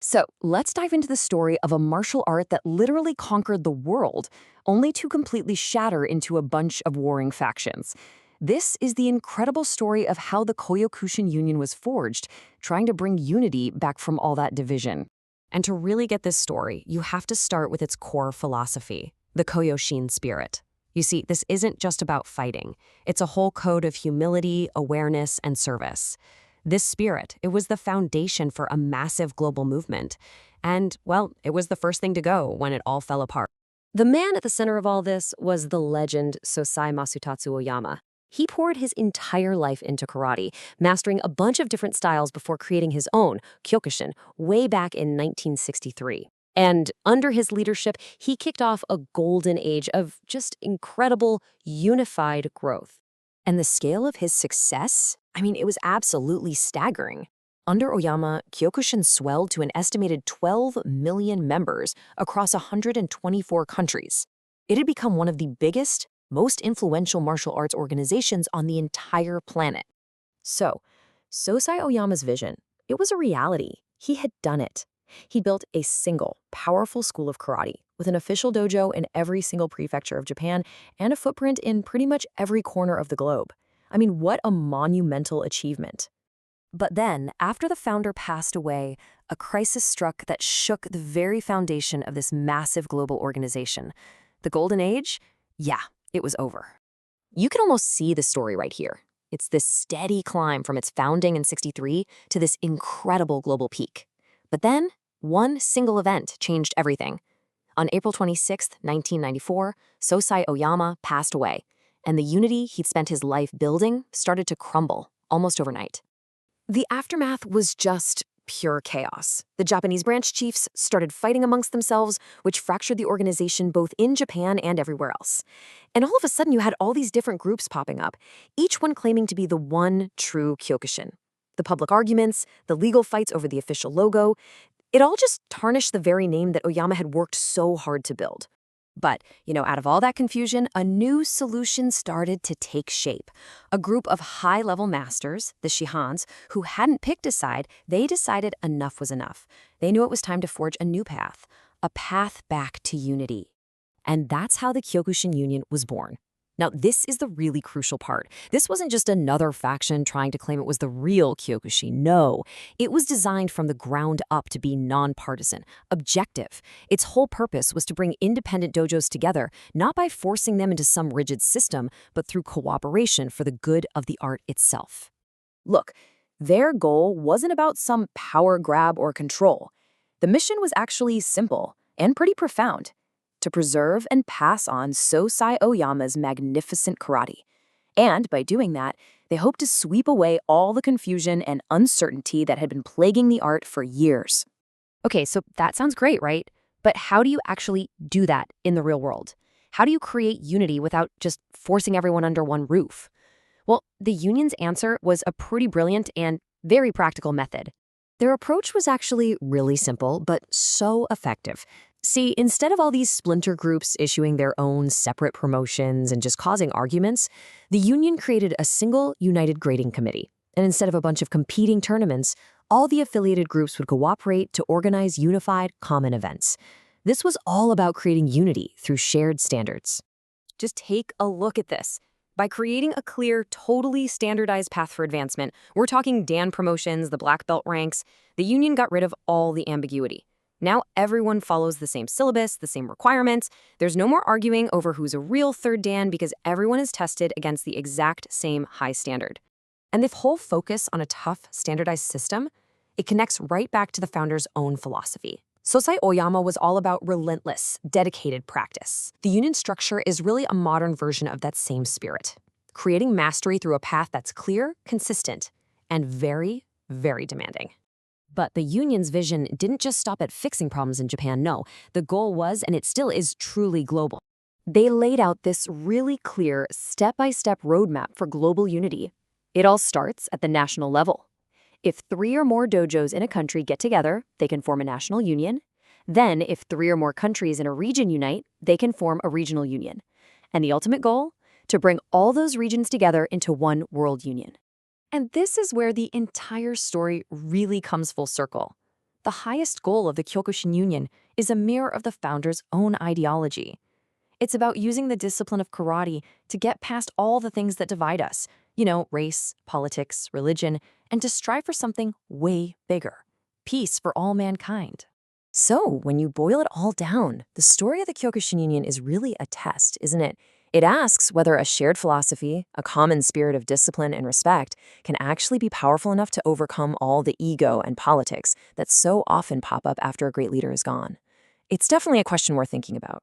So let's dive into the story of a martial art that literally conquered the world, only to completely shatter into a bunch of warring factions. This is the incredible story of how the Kyokushin Union was forged, trying to bring unity back from all that division. And to really get this story, you have to start with its core philosophy, the Kyokushin spirit. You see, this isn't just about fighting. It's a whole code of humility, awareness, and service. This spirit, it was the foundation for a massive global movement. And, well, it was the first thing to go when it all fell apart. The man at the center of all this was the legend Sosai Masutatsu Oyama. He poured his entire life into karate, mastering a bunch of different styles before creating his own, Kyokushin, way back in 1963. And under his leadership, he kicked off a golden age of just incredible, unified growth. And the scale of his success? I mean, it was absolutely staggering. Under Oyama, Kyokushin swelled to an estimated 12 million members across 124 countries. It had become one of the biggest, most influential martial arts organizations on the entire planet. So, Sosai Oyama's vision, it was a reality. He had done it. He built a single, powerful school of karate with an official dojo in every single prefecture of Japan and a footprint in pretty much every corner of the globe. I mean, what a monumental achievement. But then, after the founder passed away, a crisis struck that shook the very foundation of this massive global organization. The Golden Age? Yeah, it was over. You can almost see the story right here. It's this steady climb from its founding in '63 to this incredible global peak. But then, one single event changed everything. On April 26, 1994, Sosai Oyama passed away, and the unity he'd spent his life building started to crumble almost overnight. The aftermath was just pure chaos. The Japanese branch chiefs started fighting amongst themselves, which fractured the organization both in Japan and everywhere else. And all of a sudden, you had all these different groups popping up, each one claiming to be the one true Kyokushin. The public arguments, the legal fights over the official logo, it all just tarnished the very name that Oyama had worked so hard to build. But, out of all that confusion, a new solution started to take shape. A group of high-level masters, the Shihans, who hadn't picked a side, they decided enough was enough. They knew it was time to forge a new path, a path back to unity. And that's how the Kyokushin Union was born. Now, this is the really crucial part. This wasn't just another faction trying to claim it was the real Kyokushin. No, it was designed from the ground up to be nonpartisan, objective. Its whole purpose was to bring independent dojos together, not by forcing them into some rigid system, but through cooperation for the good of the art itself. Look, their goal wasn't about some power grab or control. The mission was actually simple and pretty profound: to preserve and pass on Sosai Oyama's magnificent karate. And by doing that, they hoped to sweep away all the confusion and uncertainty that had been plaguing the art for years. Okay, so that sounds great, right? But how do you actually do that in the real world? How do you create unity without just forcing everyone under one roof? Well, the union's answer was a pretty brilliant and very practical method. Their approach was actually really simple, but so effective. See, instead of all these splinter groups issuing their own separate promotions and just causing arguments, the union created a single united grading committee. And instead of a bunch of competing tournaments, all the affiliated groups would cooperate to organize unified, common events. This was all about creating unity through shared standards. Just take a look at this. By creating a clear, totally standardized path for advancement, we're talking Dan promotions, the black belt ranks, the union got rid of all the ambiguity. Now everyone follows the same syllabus, the same requirements. There's no more arguing over who's a real third Dan because everyone is tested against the exact same high standard. And the whole focus on a tough, standardized system, it connects right back to the founder's own philosophy. Sosai Oyama was all about relentless, dedicated practice. The union structure is really a modern version of that same spirit, creating mastery through a path that's clear, consistent, and very, very demanding. But the union's vision didn't just stop at fixing problems in Japan, no. The goal was, and it still is, truly global. They laid out this really clear, step-by-step roadmap for global unity. It all starts at the national level. If 3 or more dojos in a country get together, they can form a national union. Then, if 3 or more countries in a region unite, they can form a regional union. And the ultimate goal? To bring all those regions together into one world union. And this is where the entire story really comes full circle. The highest goal of the Kyokushin Union is a mirror of the founder's own ideology. It's about using the discipline of karate to get past all the things that divide us, race, politics, religion, and to strive for something way bigger, peace for all mankind. So, when you boil it all down, the story of the Kyokushin Union is really a test, isn't it? It asks whether a shared philosophy, a common spirit of discipline and respect, can actually be powerful enough to overcome all the ego and politics that so often pop up after a great leader is gone. It's definitely a question worth thinking about.